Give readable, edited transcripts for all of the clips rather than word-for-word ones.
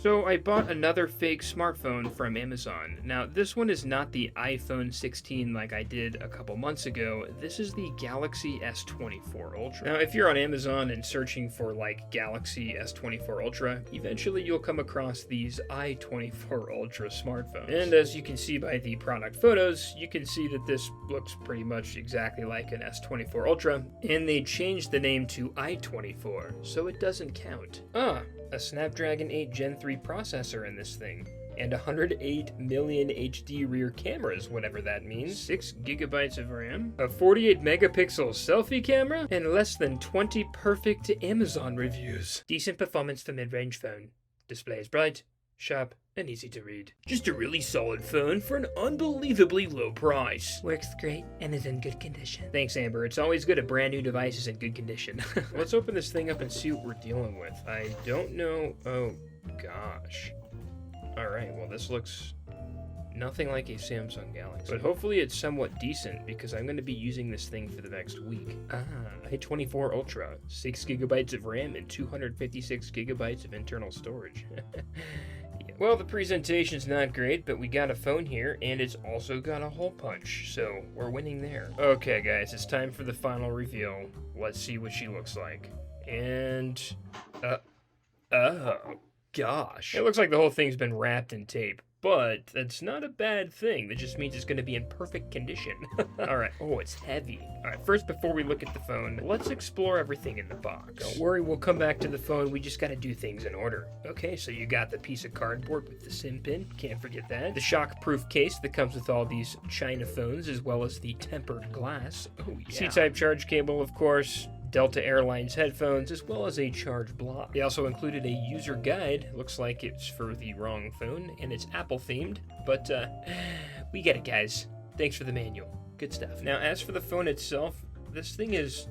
So I bought another fake smartphone from Amazon. Now this one is not the iPhone 16 like I did a couple months ago. This is the Galaxy S24 Ultra. Now if you're on Amazon and searching for like Galaxy S24 Ultra, eventually you'll come across these i24 Ultra smartphones. And as you can see by the product photos, you can see that this looks pretty much exactly like an S24 Ultra, and they changed the name to i24, so it doesn't count. A Snapdragon 8 Gen 3 processor in this thing, and 108 million HD rear cameras, whatever that means, 6 gigabytes of RAM, a 48 megapixel selfie camera, and less than 20 perfect Amazon reviews. Decent performance for mid-range phone. Display is bright, sharp, and easy to read. Just a really solid phone for an unbelievably low price. Works great and is in good condition. Thanks, Amber. It's always good a brand new device is in good condition. Let's open this thing up and see what we're dealing with. I don't know. Oh, gosh. All right, well, this looks nothing like a Samsung Galaxy, but hopefully it's somewhat decent because I'm going to be using this thing for the next week. i24 Ultra, 6 gigabytes of RAM and 256 gigabytes of internal storage. Yeah. Well, the presentation's not great, but we got a phone here, and it's also got a hole punch, so we're winning there. Okay, guys, it's time for the final reveal. Let's see what she looks like. And, oh, gosh. It looks like the whole thing's been wrapped in tape. But that's not a bad thing. That just means it's going to be in perfect condition. All right. Oh, it's heavy. All right. First, before we look at the phone, let's explore everything in the box. Don't worry, we'll come back to the phone. We just got to do things in order. Okay, so you got the piece of cardboard with the SIM pin. Can't forget that. The shock-proof case that comes with all these China phones, as well as the tempered glass. Oh, yeah. C-type charge cable, of course. Delta Airlines headphones, as well as a charge block. They also included a user guide. Looks like it's for the wrong phone, and it's Apple themed, but we get it, guys. Thanks for the manual. Good stuff. Now, as for the phone itself, this thing is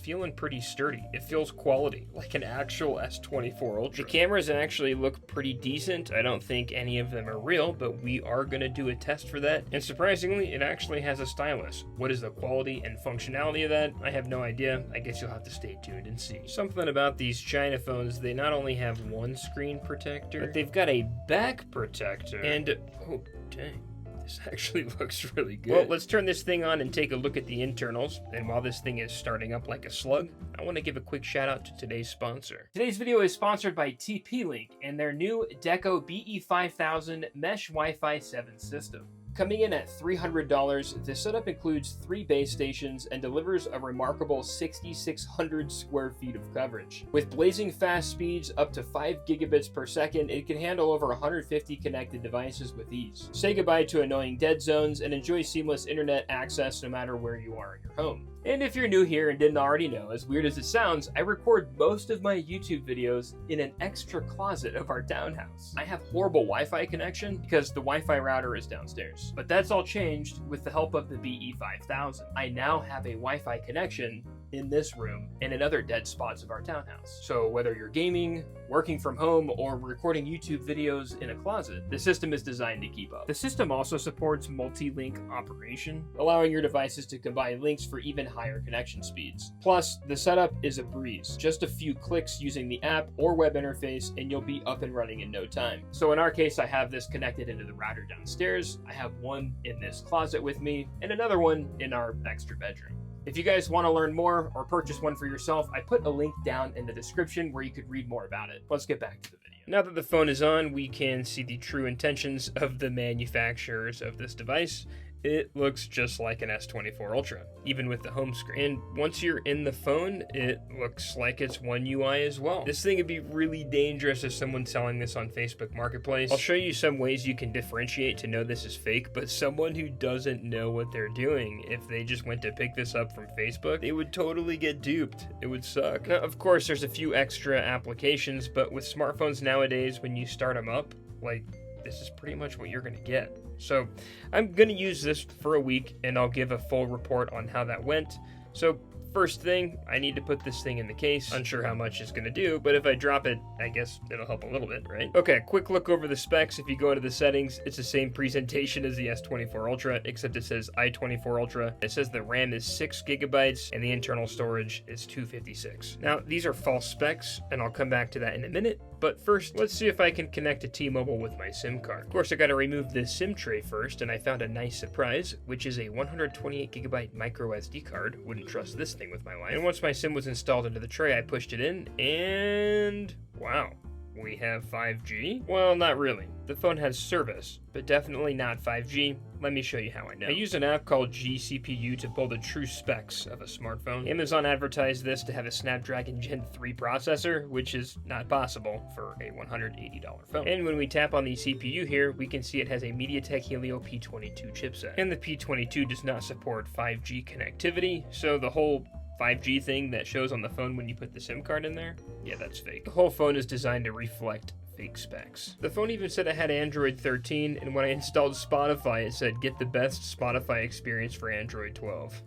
feeling pretty sturdy. It feels quality, like an actual S24 Ultra. The cameras actually look pretty decent. I don't think any of them are real, but we are going to do a test for that. And surprisingly, it actually has a stylus. What is the quality and functionality of that? I have no idea. I guess you'll have to stay tuned and see. Something about these China phones, they not only have one screen protector, but they've got a back protector. And, oh, dang. This actually looks really good. Well, let's turn this thing on and take a look at the internals. And while this thing is starting up like a slug, I want to give a quick shout out to today's sponsor. Today's video is sponsored by TP-Link and their new Deco BE5000 Mesh Wi-Fi 7 system. Coming in at $300, this setup includes 3 base stations and delivers a remarkable 6,600 square feet of coverage. With blazing fast speeds up to 5 gigabits per second, it can handle over 150 connected devices with ease. Say goodbye to annoying dead zones and enjoy seamless internet access no matter where you are in your home. And if you're new here and didn't already know, as weird as it sounds, I record most of my YouTube videos in an extra closet of our townhouse. I have horrible Wi-Fi connection because the Wi-Fi router is downstairs. But that's all changed with the help of the BE5000. I now have a Wi-Fi connection in this room and in other dead spots of our townhouse. So whether you're gaming, working from home, or recording YouTube videos in a closet, the system is designed to keep up. The system also supports multi-link operation, allowing your devices to combine links for even higher connection speeds. Plus, the setup is a breeze. Just a few clicks using the app or web interface and you'll be up and running in no time. So in our case, I have this connected into the router downstairs. I have one in this closet with me and another one in our extra bedroom. If you guys want to learn more or purchase one for yourself, I put a link down in the description where you could read more about it. Let's get back to the video. Now that the phone is on, we can see the true intentions of the manufacturers of this device. It looks just like an S24 Ultra, even with the home screen. And once you're in the phone, it looks like it's One UI as well. This thing would be really dangerous if someone's selling this on Facebook Marketplace. I'll show you some ways you can differentiate to know this is fake, but someone who doesn't know what they're doing, if they just went to pick this up from Facebook, they would totally get duped. It would suck. Now, of course, there's a few extra applications, but with smartphones nowadays, when you start them up, like, this is pretty much what you're gonna get. So I'm going to use this for a week and I'll give a full report on how that went. So first thing, I need to put this thing in the case. Unsure how much it's going to do, but if I drop it, I guess it'll help a little bit, right? Okay, quick look over the specs. If you go into the settings, it's the same presentation as the S24 Ultra, except it says i24 Ultra. It says the RAM is 6 gigabytes and the internal storage is 256. Now, these are false specs, and I'll come back to that in a minute. But first, let's see if I can connect to T-Mobile with my SIM card. Of course, I gotta remove this SIM tray first, and I found a nice surprise, which is a 128GB micro SD card. Wouldn't trust this thing with my life. And once my SIM was installed into the tray, I pushed it in, and wow. We have 5G? Well, not really. The phone has service, but definitely not 5G. Let me show you how I know. I use an app called GCPU to pull the true specs of a smartphone. Amazon advertised this to have a Snapdragon Gen 3 processor, which is not possible for a $180 phone. And when we tap on the CPU here, we can see it has a MediaTek Helio P22 chipset. And the P22 does not support 5G connectivity, so the whole 5G thing that shows on the phone when you put the SIM card in there, yeah, that's fake. The whole phone is designed to reflect fake specs. The phone even said it had Android 13, and when I installed Spotify, it said get the best Spotify experience for Android 12.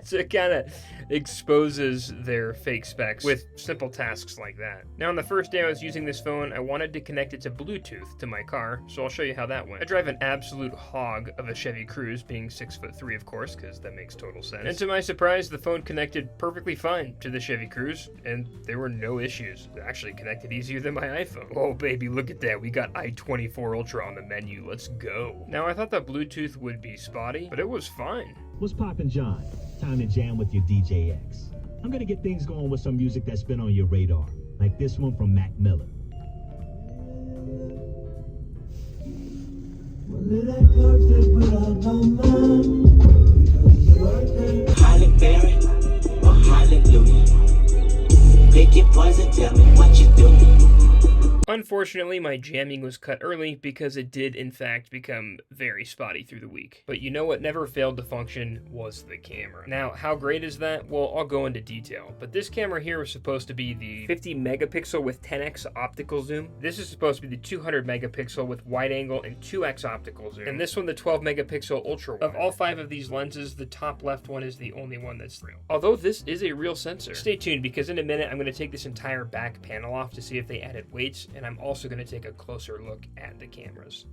So it kind of exposes their fake specs with simple tasks like that. Now, on the first day I was using this phone, I wanted to connect it to Bluetooth to my car, so I'll show you how that went. I drive an absolute hog of a Chevy Cruze, being 6'3", of course, because that makes total sense. And to my surprise, the phone connected perfectly fine to the Chevy Cruze, and there were no issues. It actually connected easier than my iPhone. Oh baby, look at that. We got S24 Ultra on the menu. Let's go. Now, I thought that Bluetooth would be spotty, but it was fine. What's poppin', John? Time to jam with your DJX. I'm gonna get things going with some music that's been on your radar, like this one from Mac Miller. Halle Berry or Hallelujah. Pick your poison, tell me what you do. Unfortunately, my jamming was cut early because it did, in fact, become very spotty through the week. But you know what never failed to function was the camera. Now, how great is that? Well, I'll go into detail. But this camera here was supposed to be the 50 megapixel with 10x optical zoom. This is supposed to be the 200 megapixel with wide angle and 2x optical zoom. And this one, the 12 megapixel ultra wide. Of all 5 of these lenses, the top left one is the only one that's real. Although this is a real sensor. Stay tuned, because in a minute, I'm going to take this entire back panel off to see if they added weights, and I'm also going to take a closer look at the cameras.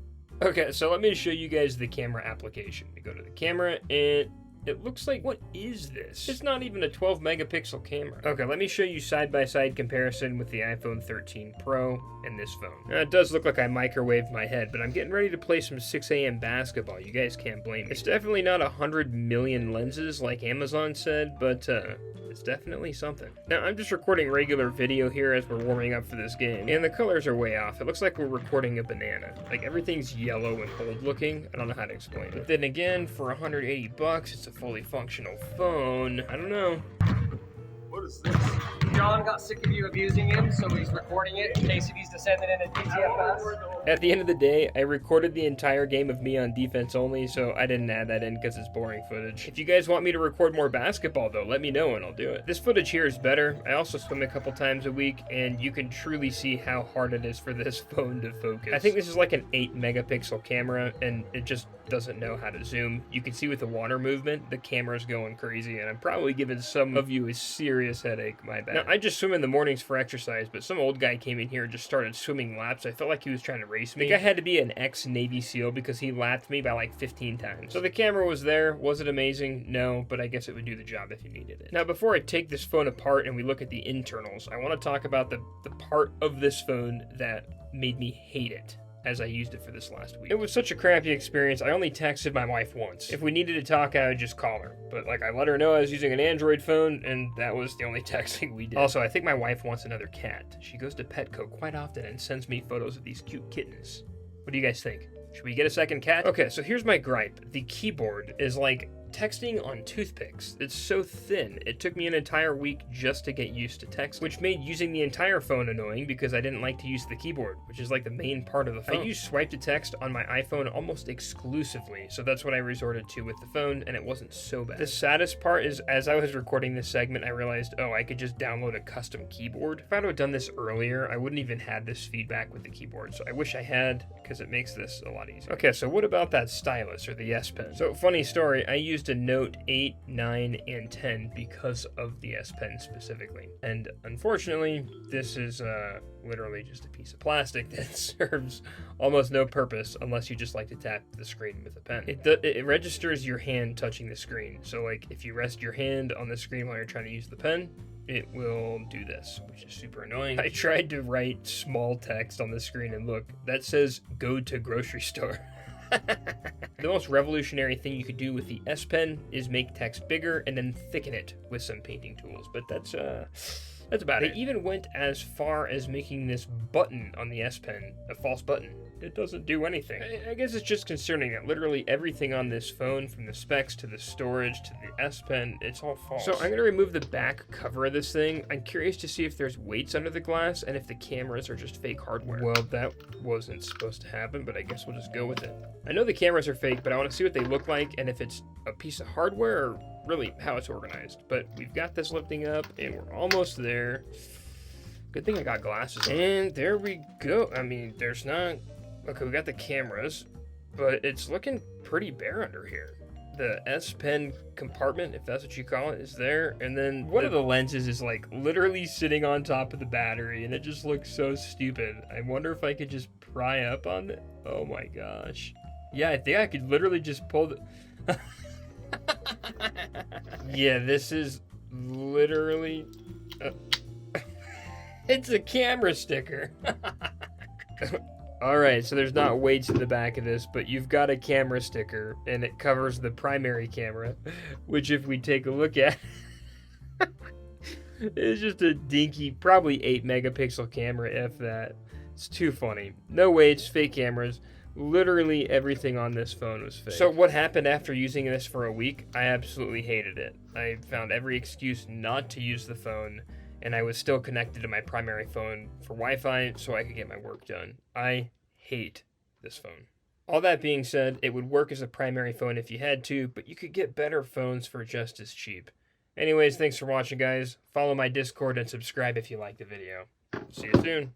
Okay, so let me show you guys the camera application. We go to the camera, and it looks like, what is this? It's not even a 12 megapixel camera. Okay, let me show you side-by-side comparison with the iPhone 13 Pro and this phone. Now, it does look like I microwaved my head, but I'm getting ready to play some 6 a.m. basketball. You guys can't blame me. It's definitely not 100 million lenses like Amazon said, but it's definitely something. Now, I'm just recording regular video here as we're warming up for this game, and the colors are way off. It looks like we're recording a banana. Like, everything's yellow and old looking. I don't know how to explain it. But then again, for 180 bucks, it's a fully functional phone. I don't know. What is this? John got sick of you abusing him, so he's recording it in case he needs to send it in a DTFS. At the end of the day, I recorded the entire game of me on defense only, so I didn't add that in because it's boring footage. If you guys want me to record more basketball, though, let me know and I'll do it. This footage here is better. I also swim a couple times a week, and you can truly see how hard it is for this phone to focus. I think this is like an 8 megapixel camera, and it just doesn't know how to zoom. You can see with the water movement, the camera's going crazy, and I'm probably giving some of you a serious headache. My bad. Now, I just swim in the mornings for exercise, but some old guy came in here and just started swimming laps. I felt like he was trying to race me. I think I had to be an ex-Navy SEAL because he lapped me by like 15 times. So the camera was there. Was it amazing? No, but I guess it would do the job if you needed it. Now, before I take this phone apart and we look at the internals, I want to talk about the part of this phone that made me hate it as I used it for this last week. It was such a crappy experience, I only texted my wife once. If we needed to talk, I would just call her. But like, I let her know I was using an Android phone, and that was the only texting we did. Also, I think my wife wants another cat. She goes to Petco quite often and sends me photos of these cute kittens. What do you guys think? Should we get a second cat? Okay, so here's my gripe. The keyboard is like texting on toothpicks. It's so thin. It took me an entire week just to get used to text, which made using the entire phone annoying because I didn't like to use the keyboard, which is like the main part of the phone. I use swipe to text on my iPhone almost exclusively, so that's what I resorted to with the phone, and it wasn't so bad. The saddest part is, as I was recording this segment, I realized, oh, I could just download a custom keyboard. If I would have done this earlier, I wouldn't even had this feedback with the keyboard, so I wish I had, because it makes this a lot easier. Okay, so what about that Stylus, or the S Pen? So, funny story, I used a Note 8, 9, and 10 because of the S Pen specifically. And unfortunately, this is literally just a piece of plastic that serves almost no purpose unless you just like to tap the screen with a pen. It registers your hand touching the screen. So like if you rest your hand on the screen while you're trying to use the pen, it will do this, which is super annoying. I tried to write small text on the screen, and look, that says go to grocery store. The most revolutionary thing you could do with the S Pen is make text bigger and then thicken it with some painting tools, but that's about it. They even went as far as making this button on the S Pen a false button. It doesn't do anything. I guess it's just concerning that literally everything on this phone, from the specs to the storage to the S Pen, it's all false. So I'm gonna remove the back cover of this thing. I'm curious to see if there's weights under the glass and if the cameras are just fake hardware. Well, that wasn't supposed to happen, but I guess we'll just go with it. I know the cameras are fake, but I want to see what they look like and if it's a piece of hardware or really how it's organized. But we've got this lifting up and we're almost there. Good thing I got glasses on. And there we go. I mean, there's not... Okay, we got the cameras, but it's looking pretty bare under here. The S Pen compartment, if that's what you call it, is there. And then one of the lenses is like literally sitting on top of the battery, and it just looks so stupid. I wonder if I could just pry up on it. Oh my gosh. Yeah, I think I could literally just pull the... Yeah, this is literally... It's a camera sticker. Alright, so there's not weights in the back of this, but you've got a camera sticker, and it covers the primary camera, which if we take a look at, it's just a dinky, probably 8 megapixel camera, if that. It's too funny. No weights, fake cameras. Literally everything on this phone was fake. So what happened after using this for a week? I absolutely hated it. I found every excuse not to use the phone, and I was still connected to my primary phone for Wi-Fi so I could get my work done. I hate this phone. All that being said, it would work as a primary phone if you had to, but you could get better phones for just as cheap. Anyways, thanks for watching, guys. Follow my Discord and subscribe if you liked the video. See you soon.